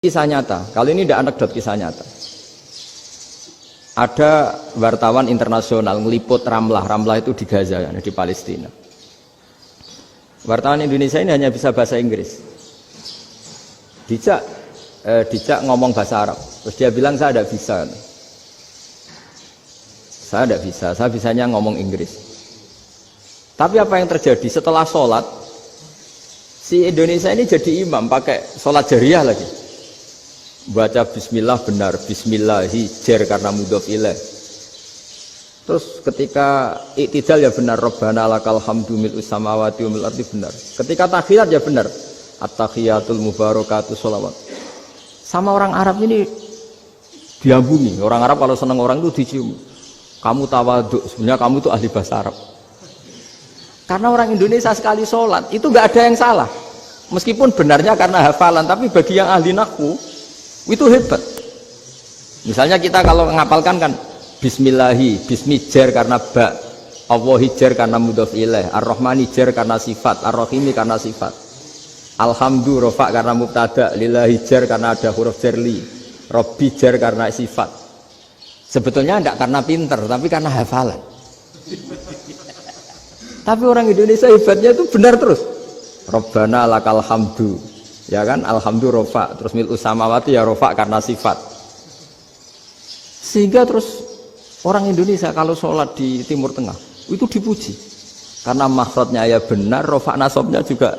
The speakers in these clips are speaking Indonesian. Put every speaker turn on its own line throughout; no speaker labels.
Kisah nyata, kali ini tidak anekdot, kisah nyata. Ada wartawan internasional ngeliput Ramlah itu di Gaza, di Palestina. Wartawan Indonesia ini hanya bisa bahasa Inggris. Dijak ngomong bahasa Arab, terus dia bilang saya tidak bisa. Saya tidak bisa, saya bisanya ngomong Inggris. Tapi apa yang terjadi setelah sholat, si Indonesia ini jadi imam pakai sholat jariyah lagi. Baca bismillah benar, bismillahi jer karena mudhof ilaih. Terus ketika iktidal ya benar, Rabbana lakal hamdu mil'us samawati wa mil'ul ardi benar. Ketika tahiyat ya benar, at-tahiyatul mubarakatuh sholawat. Sama orang Arab ini diambungi. Orang Arab kalau senang orang itu dicium. Kamu tawaduk, sebenarnya kamu itu ahli bahasa Arab. Karena orang Indonesia sekali sholat itu nggak ada yang salah. Meskipun benarnya karena hafalan, tapi bagi yang ahli nahwu itu hebat. Misalnya kita kalau ngapalkan kan bismillahi, bismi jar karena ba, Allahi jar karena mudhof ilaih, ar-rahmani jar karena sifat, ar-rahimi karena sifat, alhamdu rofa karena mubtada, lillahi jar karena ada huruf jarli, robbi jar karena sifat. Sebetulnya tidak karena pinter, tapi karena hafalan. Tapi orang Indonesia hebatnya itu benar terus. Rabbana lakal hamdu, ya kan, alhamdu rofa, terus mil'us samawati ya rofa karena sifat. Sehingga terus orang Indonesia kalau sholat di Timur Tengah itu dipuji karena makhrajnya ya benar, rofa nasabnya juga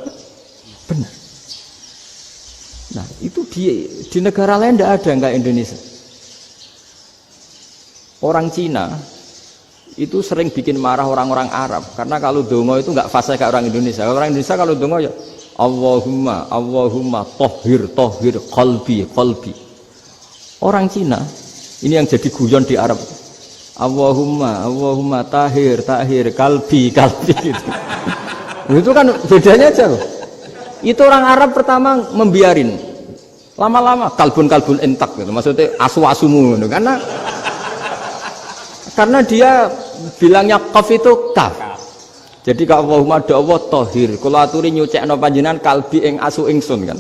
benar. Nah itu di negara lain tidak ada nggak Indonesia. Orang Cina itu sering bikin marah orang-orang Arab karena kalau dongo itu nggak fasih kayak orang Indonesia. Orang Indonesia kalau dongo ya Allahumma tohir qalbi. Orang Cina ini yang jadi guyon di Arab. Allahumma tahir kalbi gitu. Itu kan bedanya aja loh. Itu orang Arab pertama membiarin, lama-lama kalbun entak gitu. Maksudnya asu-asumu gitu. Karena dia bilangnya qaf itu kaf. Jadi kalau Allahumma do Allah tohir, kalau aturi nyucekno panjenengan kalbi ing asu ingsun kan.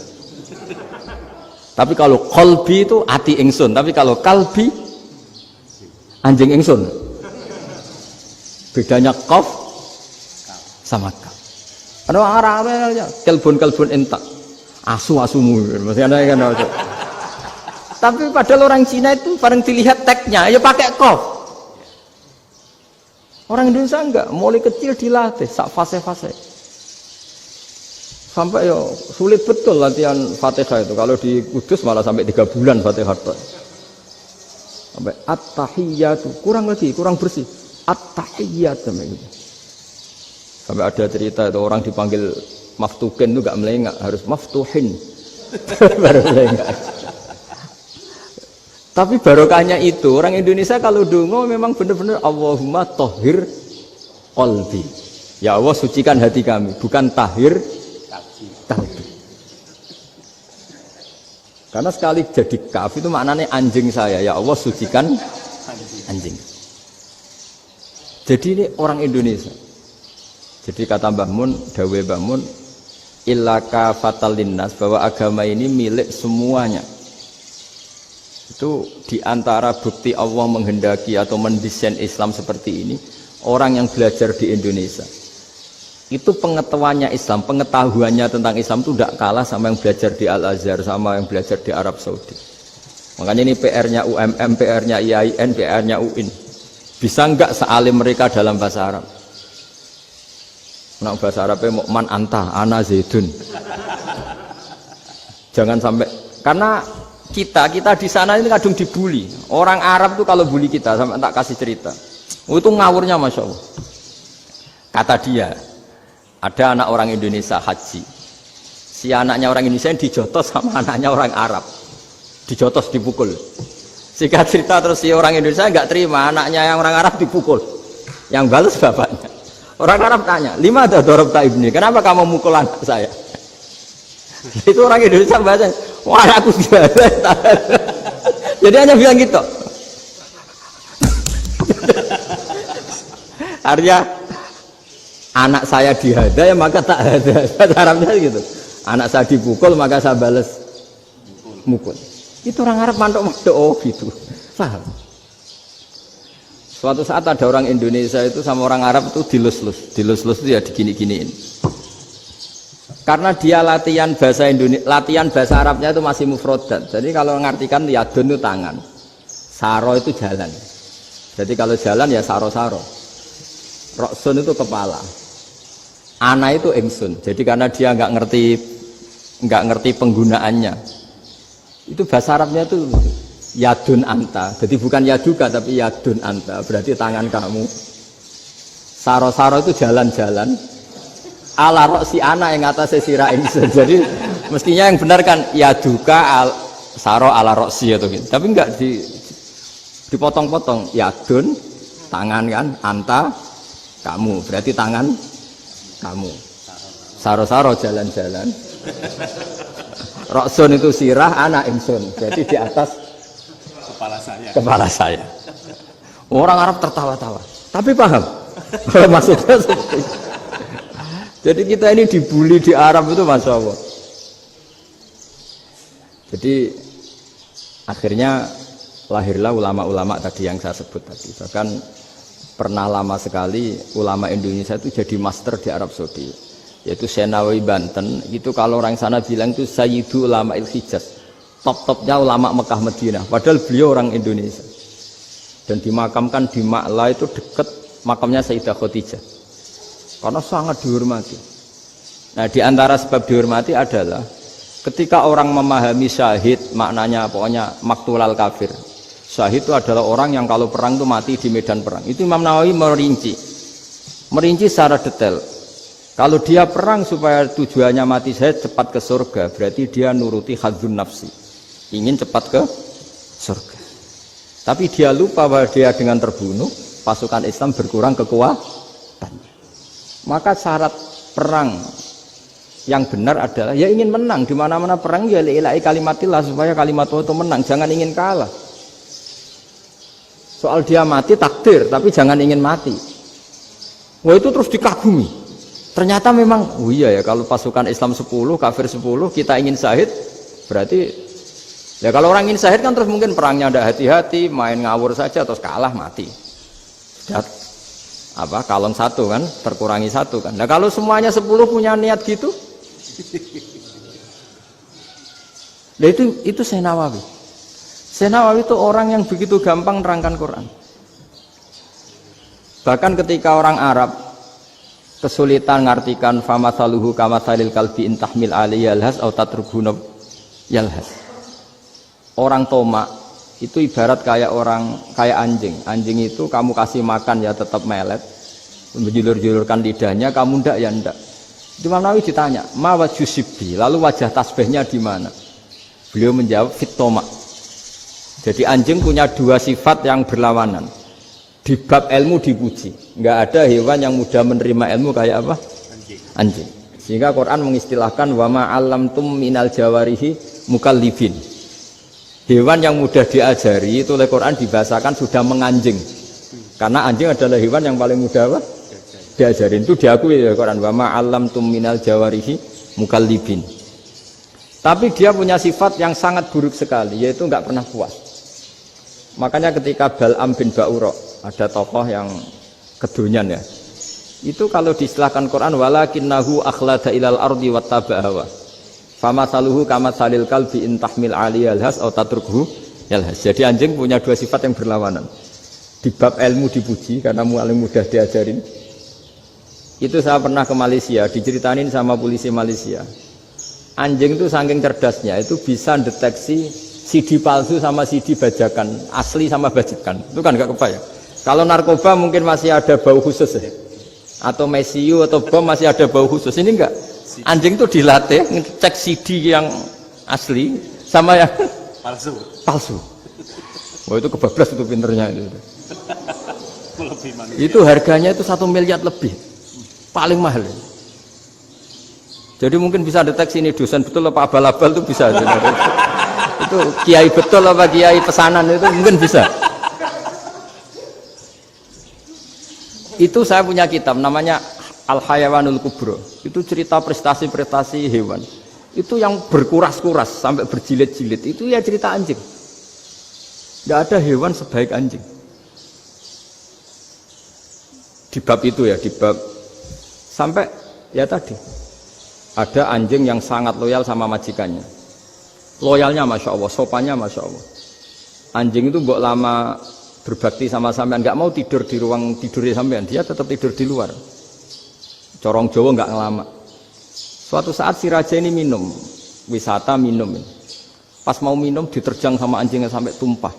Tapi kalau qalbi itu ati ingsun, tapi kalau kalbi anjing ingsun. Bedanya qaf sama kaf. Ada Arab-Arabnya kalbun entak. Asu-asumu maksudnya kan. Tapi padahal orang Cina itu paling dilihat teksnya ya pakai qaf. Orang Indonesia enggak, mulai kecil dilatih sak fase-fase. Sampai ya sulit betul latihan Fatihah itu. Kalau di Kudus malah sampai 3 bulan Fatihah. Sampai at-tahiyyatu, kurang bersih. At-tahiyyat sampai gitu. Sampai ada cerita itu orang dipanggil maftuhin itu enggak melengak, harus maftuhin. Baru melengak. Tapi barokahnya itu orang Indonesia kalau dongo memang benar-benar Allahumma tohir qalbi. Ya Allah sucikan hati kami, bukan tahir kalbi. Karena sekali jadi kaf itu maknanya anjing saya. Ya Allah sucikan anjing. Jadi ini orang Indonesia. Jadi kata Mbah Mun, dawe Mbah Mun, illaka fatal linnas, bahwa agama ini milik semuanya. Itu diantara bukti Allah menghendaki atau mendesain Islam seperti ini, orang yang belajar di Indonesia itu pengetahuannya Islam, pengetahuannya tentang Islam itu tidak kalah sama yang belajar di Al-Azhar, sama yang belajar di Arab Saudi. Makanya ini PR-nya UMM, PR-nya IAIN, PR-nya UIN. Bisa enggak sealim mereka dalam bahasa Arab? Nah, bahasa Arabnya man anta, ana zaidun. Jangan sampai, karena kita di sana ini kadang dibully. Orang Arab tuh kalau bully kita, sampai tak kasih cerita. Itu ngawurnya Masya Allah. Kata dia, ada anak orang Indonesia haji. Si anaknya orang Indonesia yang dijotos sama anaknya orang Arab. Dijotos, dipukul. Singkat cerita terus si orang Indonesia nggak terima, anaknya yang orang Arab dipukul. Yang balas bapaknya. Orang Arab tanya, lima ada dorobta ibni, kenapa kamu mukul anak saya? Itu orang Indonesia bahasa, wah aku dihadah. Jadi hanya bilang gitu. Artinya anak saya dihadah ya maka tak ada. Bahasa Arabnya gitu. Anak saya dipukul maka saya balas mukul. Itu orang Arab mantuk-mantuk oh gitu. Paham? Suatu saat ada orang Indonesia itu sama orang Arab itu dilus-lus itu ya digini-giniin. Karena dia latihan bahasa Indonesia, latihan bahasa Arabnya itu masih mufrodat. Jadi kalau ngartikan yadun itu tangan, saro itu jalan. Jadi kalau jalan ya saro-saro. Roksun itu kepala, ana itu ingsun. Jadi karena dia nggak ngerti penggunaannya, itu bahasa Arabnya itu yadun anta. Jadi bukan yaduka tapi yadun anta. Berarti tangan kamu. Saro-saro itu jalan-jalan. Ala roksi ana yang atasnya sirah ingsun. Jadi mestinya yang benar kan yaduka saro ala roksi atau gitu. Tapi enggak dipotong-potong. Yadun tangan kan, anta kamu. Berarti tangan kamu. Saro-saro jalan-jalan. Roksun itu sirah, ana ingsun. Jadi di atas kepala saya. Orang Arab tertawa-tawa. Tapi paham. Maksudnya seperti itu. Jadi kita ini dibully di Arab itu Masya Allah. Jadi akhirnya lahirlah ulama-ulama tadi yang saya sebut tadi. Bahkan pernah lama sekali ulama Indonesia itu jadi master di Arab Saudi. Yaitu Senawi Banten. Itu kalau orang sana bilang itu Sayyidu Ulama Il-Hijaz. Top-topnya ulama Mekah Madinah. Padahal beliau orang Indonesia. Dan dimakamkan di Ma'la itu dekat makamnya Sayyidah Khadijah. Karena sangat dihormati. Nah, di antara sebab dihormati adalah ketika orang memahami syahid, maknanya pokoknya maktulal kafir. Syahid itu adalah orang yang kalau perang itu mati di medan perang. Itu Imam Nawawi merinci secara detail. Kalau dia perang supaya tujuannya mati syahid cepat ke surga, berarti dia nuruti hadzun nafsi. Ingin cepat ke surga. Tapi dia lupa bahwa dia dengan terbunuh, pasukan Islam berkurang kekuatan. Maka syarat perang yang benar adalah ya ingin menang. Di mana-mana perang ya ilahi kalimatillah supaya kalimat itu menang, jangan ingin kalah. Soal dia mati takdir, tapi jangan ingin mati. Wah itu terus dikagumi. Ternyata memang, oh iya ya kalau pasukan Islam 10, kafir 10, kita ingin syahid, berarti ya kalau orang ingin syahid kan terus mungkin perangnya ada hati-hati, main ngawur saja terus kalah mati. Kalon satu kan, terkurangi satu kan. Nah kalau semuanya 10 punya niat gitu, nah itu Senawawi. Senawawi itu orang yang begitu gampang nerangkan Quran. Bahkan ketika orang Arab kesulitan ngartikan famasaluhu kamasalil kalbi intahmil alaihi yalhas atau tatrubuna yalhas. Orang tomak itu ibarat kayak anjing. Anjing itu kamu kasih makan ya tetap melet, menjulur-julurkan lidahnya, kamu ndak ya ndak. Imam Nawawi ditanya, ma wajhusibi, lalu wajah tasbihnya di mana? Beliau menjawab fitoma. Jadi anjing punya dua sifat yang berlawanan. Di bab ilmu dipuji, nggak ada hewan yang mudah menerima ilmu kayak apa? Anjing. Sehingga Quran mengistilahkan wa ma 'allamtum minal jawarihi mukallibin. Hewan yang mudah diajari itu oleh Quran dibahasakan sudah menganjing. Karena anjing adalah hewan yang paling mudah apa? Diajarin. Itu diakui oleh Quran. Wa ma 'allamtum minal jawarihi mukallibin. Tapi dia punya sifat yang sangat buruk sekali, yaitu enggak pernah puas. Makanya ketika Bal'am bin Ba'ura, ada tokoh yang kedonyan ya. Itu kalau diistilahkan Quran walakinnahu akhlada ilal ardi wattaba'a hawa. Famasaluhu kamasalil kalbi intahmil aliyal has atau tatrukhu yalhas. Jadi anjing punya dua sifat yang berlawanan. Di bab ilmu dipuji karena paling mudah diajarin. Itu saya pernah ke Malaysia, diceritain sama polisi Malaysia. Anjing itu saking cerdasnya itu bisa deteksi CD palsu sama CD bajakan, asli sama bajakan. Itu kan gak kebayang. Kalau narkoba mungkin masih ada bau khusus ya. Atau mesiu atau bom masih ada bau khusus. Ini enggak. Anjing itu dilatih ngecek CD yang asli sama yang palsu. Wah itu kebablas itu pinternya itu. Itu harganya itu 1 miliar lebih. Paling mahal. Jadi mungkin bisa deteksi ini dosen betul apa abal-abal itu bisa. Itu kiai betul apa kiai pesanan itu mungkin bisa. Itu saya punya kitab namanya Al Hayawanul Kubro. Itu cerita prestasi-prestasi hewan. Itu yang berkuras-kuras sampai berjilid-jilid itu ya cerita anjing. Tidak ada hewan sebaik anjing. Di bab itu ya, di bab sampai ya tadi ada anjing yang sangat loyal sama majikannya. Loyalnya masya Allah, sopannya masya Allah. Anjing itu mbok lama berbakti sama sampean, nggak mau tidur di ruang tidurnya sampean, dia tetap tidur di luar. Corong Jawa nggak ngelama. Suatu saat si raja ini minum, wisata minum. Pas mau minum diterjang sama anjingnya sampai tumpah.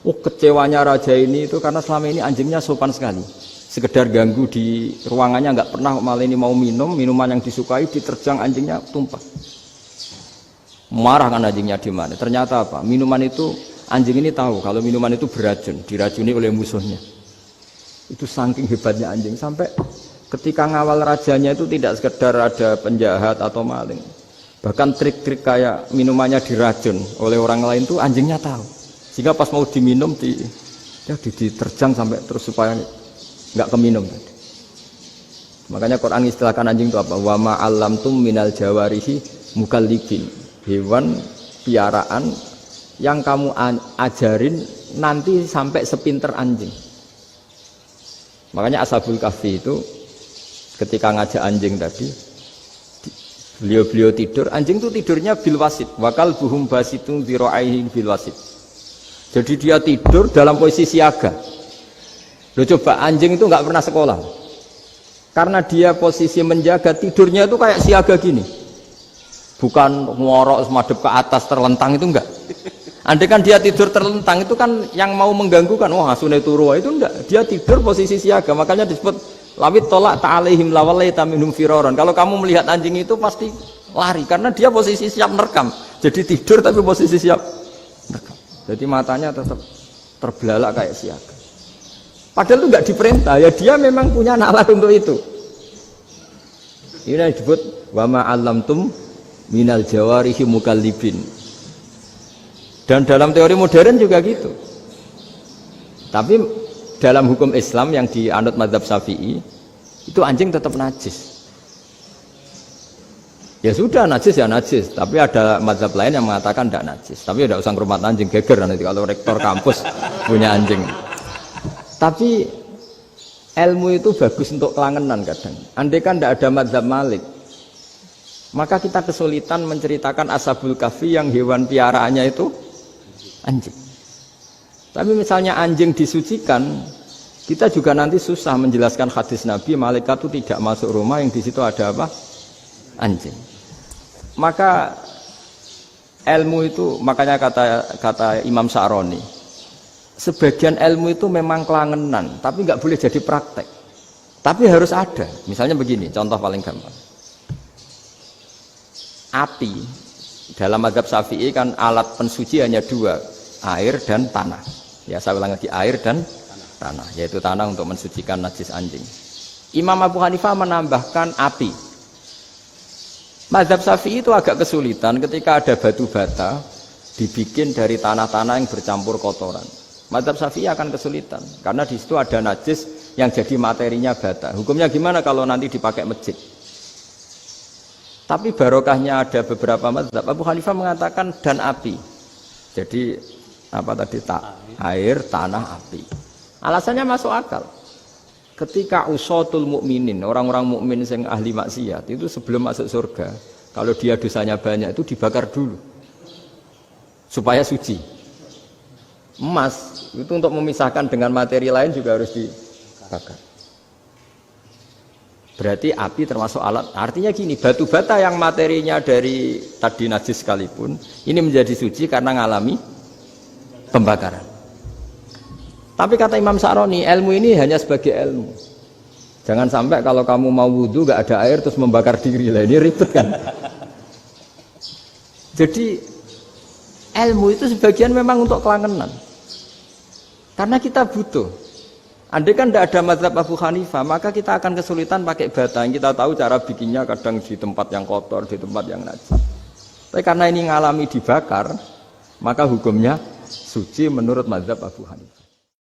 Kecewanya raja ini itu karena selama ini anjingnya sopan sekali. Sekedar ganggu di ruangannya nggak pernah, malah ini mau minum, minuman yang disukai diterjang anjingnya tumpah. Marah kan anjingnya di mana? Ternyata apa? Minuman itu anjing ini tahu kalau minuman itu beracun, diracuni oleh musuhnya. Itu saking hebatnya anjing sampai ketika ngawal rajanya itu tidak sekedar ada penjahat atau maling, bahkan trik-trik kayak minumannya diracun oleh orang lain itu anjingnya tahu, sehingga pas mau diminum diterjang sampai terus supaya nggak keminum. Makanya Quran istilahkan anjing itu apa? Wa ma 'allamtum minal jawarihi mukallibin, hewan piaraan yang kamu ajarin nanti sampai sepinter anjing. Makanya Ashabul Kahfi itu ketika ngajak anjing tadi, beliau tidur, anjing itu tidurnya bil wasit, wakal buhum basitun dzira'aihi bil wasit. Jadi dia tidur dalam posisi siaga. Loh coba, anjing itu nggak pernah sekolah, karena dia posisi menjaga, tidurnya itu kayak siaga gini, bukan ngorok semadep ke atas terlentang, itu enggak. Andai kan dia tidur terlentang itu kan yang mau mengganggu kan, wah asune turu, itu enggak. Dia tidur posisi siaga, makanya disebut lawit tolak ta'alaihim lawalaita minhum firaron. Kalau kamu melihat anjing itu pasti lari karena dia posisi siap merekam. Jadi tidur tapi posisi siap merekam. Jadi matanya tetap terbelalak kayak siaga. Padahal itu enggak diperintah, ya dia memang punya nalar untuk itu. Ini disebut wa ma 'allamtum minal jawarihi mukallibin. Dan dalam teori modern juga gitu. Tapi dalam hukum Islam yang dianut mazhab Syafi'i itu anjing tetap najis. Ya sudah najis ya najis, tapi ada mazhab lain yang mengatakan tidak najis. Tapi tidak usah ngurmat anjing, geger nanti kalau rektor kampus punya anjing. Tapi ilmu itu bagus untuk kelangenan kadang. Andai kan tidak ada mazhab Malik, maka kita kesulitan menceritakan Ashabul Kahfi yang hewan piaraannya itu anjing. Tapi misalnya anjing disucikan, kita juga nanti susah menjelaskan hadis Nabi malaikat itu tidak masuk rumah yang di situ ada apa? Anjing. Maka ilmu itu, makanya kata Imam Sa'roni, sebagian ilmu itu memang kelangenan, tapi nggak boleh jadi praktek. Tapi harus ada. Misalnya begini, contoh paling gampang. Api dalam mazhab Syafi'i kan alat pensuci hanya dua, air dan tanah. Ya saya ulang lagi, air dan tanah, yaitu tanah untuk mensucikan najis anjing. Imam Abu Hanifah menambahkan api. Mazhab Syafi'i itu agak kesulitan ketika ada batu bata dibikin dari tanah-tanah yang bercampur kotoran. Mazhab Syafi'i akan kesulitan karena di situ ada najis yang jadi materinya bata. Hukumnya gimana kalau nanti dipakai masjid? Tapi barokahnya ada beberapa mazhab. Abu Hanifah mengatakan dan api. Jadi apa tadi, air, tanah, api. Alasannya masuk akal. Ketika usatul mukminin, orang-orang mukmin yang ahli maksiat itu sebelum masuk surga, kalau dia dosanya banyak itu dibakar dulu supaya suci. Emas itu untuk memisahkan dengan materi lain juga harus dibakar. Berarti api termasuk alat. Artinya gini, batu bata yang materinya dari tadi najis sekalipun ini menjadi suci karena ngalami pembakaran. Tapi kata Imam Sa'roni, ilmu ini hanya sebagai ilmu. Jangan sampai kalau kamu mau wudhu gak ada air terus membakar diri lah, ini ribet kan. Jadi ilmu itu sebagian memang untuk kelangenan. Karena kita butuh. Andai kan tidak ada mazhab Abu Hanifah, maka kita akan kesulitan pakai bata. Yang kita tahu cara bikinnya kadang di tempat yang kotor, di tempat yang najis. Tapi karena ini ngalami dibakar, maka hukumnya suci menurut mazhab Abu Hanifah.